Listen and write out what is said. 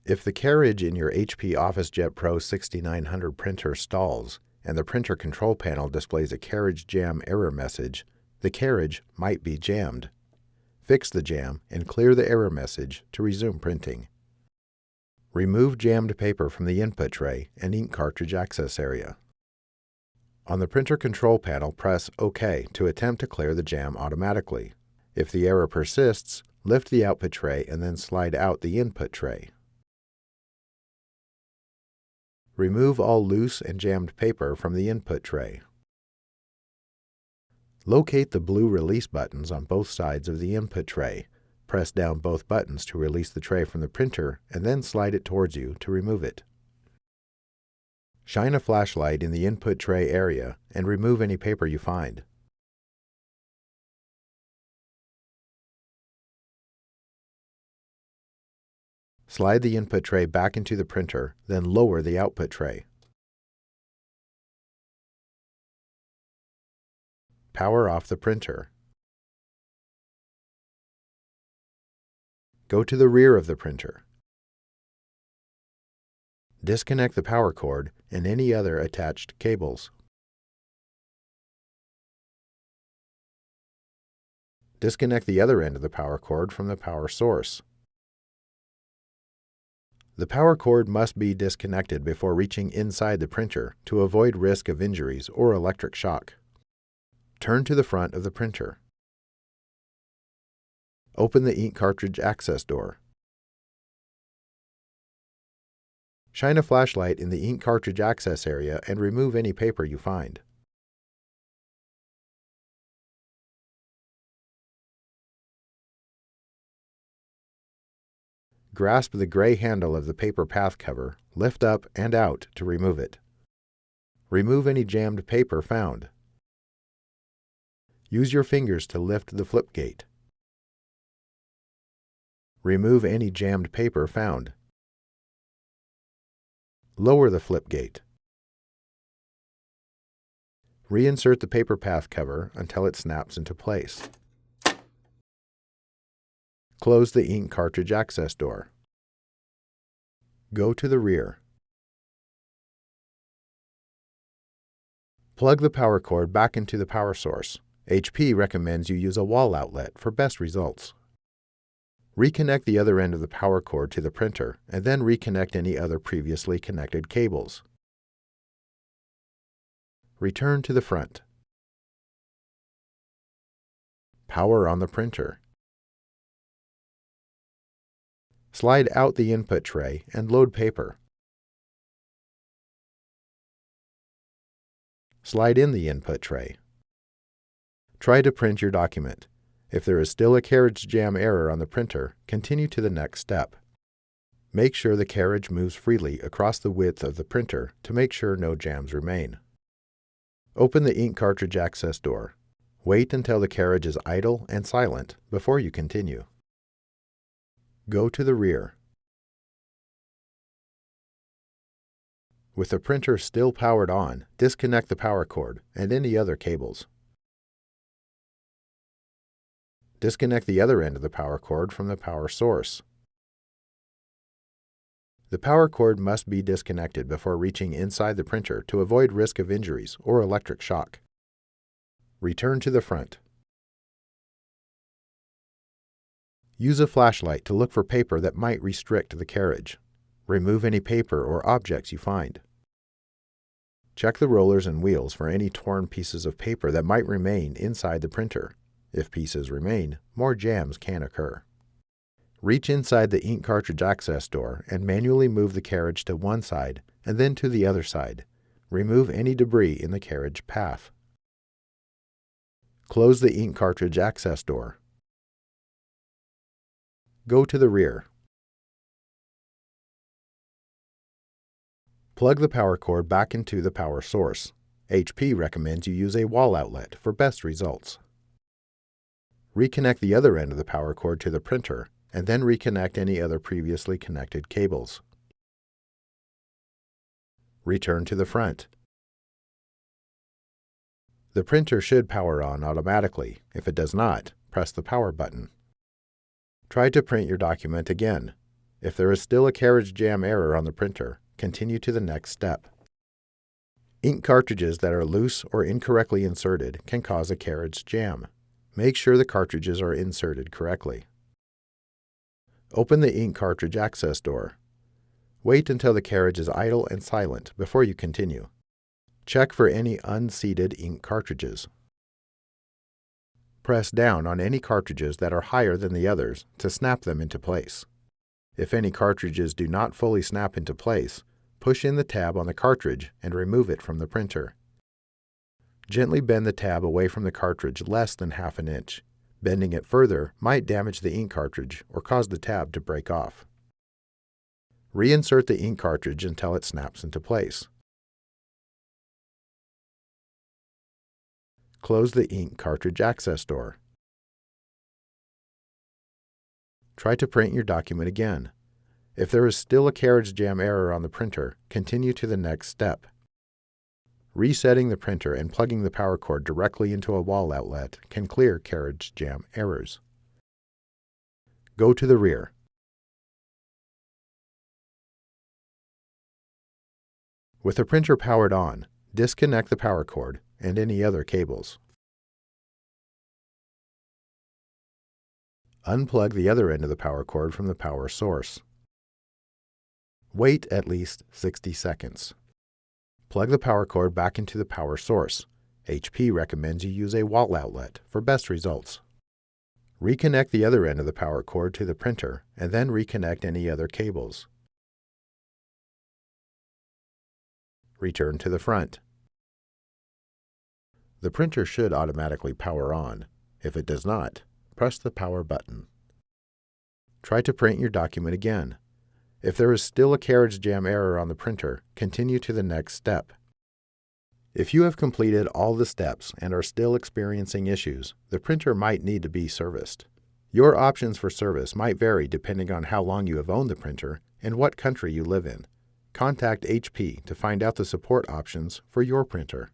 If the carriage in your HP OfficeJet Pro 6900 printer stalls and the printer control panel displays a carriage jam error message, the carriage might be jammed. Fix the jam and clear the error message to resume printing. Remove jammed paper from the input tray and ink cartridge access area. On the printer control panel, press OK to attempt to clear the jam automatically. If the error persists, lift the output tray and then slide out the input tray. Remove all loose and jammed paper from the input tray. Locate the blue release buttons on both sides of the input tray. Press down both buttons to release the tray from the printer and then slide it towards you to remove it. Shine a flashlight in the input tray area and remove any paper you find. Slide the input tray back into the printer, then lower the output tray. Power off the printer. Go to the rear of the printer. Disconnect the power cord and any other attached cables. Disconnect the other end of the power cord from the power source. The power cord must be disconnected before reaching inside the printer to avoid risk of injuries or electric shock. Turn to the front of the printer. Open the ink cartridge access door. Shine a flashlight in the ink cartridge access area and remove any paper you find. Grasp the gray handle of the paper path cover, lift up and out to remove it. Remove any jammed paper found. Use your fingers to lift the flip gate. Remove any jammed paper found. Lower the flip gate. Reinsert the paper path cover until it snaps into place. Close the ink cartridge access door. Go to the rear. Plug the power cord back into the power source. HP recommends you use a wall outlet for best results. Reconnect the other end of the power cord to the printer and then reconnect any other previously connected cables. Return to the front. Power on the printer. Slide out the input tray and load paper. Slide in the input tray. Try to print your document. If there is still a carriage jam error on the printer, continue to the next step. Make sure the carriage moves freely across the width of the printer to make sure no jams remain. Open the ink cartridge access door. Wait until the carriage is idle and silent before you continue. Go to the rear. With the printer still powered on, disconnect the power cord and any other cables. Disconnect the other end of the power cord from the power source. The power cord must be disconnected before reaching inside the printer to avoid risk of injuries or electric shock. Return to the front. Use a flashlight to look for paper that might restrict the carriage. Remove any paper or objects you find. Check the rollers and wheels for any torn pieces of paper that might remain inside the printer. If pieces remain, more jams can occur. Reach inside the ink cartridge access door and manually move the carriage to one side and then to the other side. Remove any debris in the carriage path. Close the ink cartridge access door. Go to the rear. Plug the power cord back into the power source. HP recommends you use a wall outlet for best results. Reconnect the other end of the power cord to the printer and then reconnect any other previously connected cables. Return to the front. The printer should power on automatically. If it does not, press the power button. Try to print your document again. If there is still a carriage jam error on the printer, continue to the next step. Ink cartridges that are loose or incorrectly inserted can cause a carriage jam. Make sure the cartridges are inserted correctly. Open the ink cartridge access door. Wait until the carriage is idle and silent before you continue. Check for any unseated ink cartridges. Press down on any cartridges that are higher than the others to snap them into place. If any cartridges do not fully snap into place, push in the tab on the cartridge and remove it from the printer. Gently bend the tab away from the cartridge less than ½ an inch. Bending it further might damage the ink cartridge or cause the tab to break off. Reinsert the ink cartridge until it snaps into place. Close the ink cartridge access door. Try to print your document again. If there is still a carriage jam error on the printer, continue to the next step. Resetting the printer and plugging the power cord directly into a wall outlet can clear carriage jam errors. Go to the rear. With the printer powered on, disconnect the power cord and any other cables. Unplug the other end of the power cord from the power source. Wait at least 60 seconds. Plug the power cord back into the power source. HP recommends you use a wall outlet for best results. Reconnect the other end of the power cord to the printer and then reconnect any other cables. Return to the front. The printer should automatically power on. If it does not, press the power button. Try to print your document again. If there is still a carriage jam error on the printer, continue to the next step. If you have completed all the steps and are still experiencing issues, the printer might need to be serviced. Your options for service might vary depending on how long you have owned the printer and what country you live in. Contact HP to find out the support options for your printer.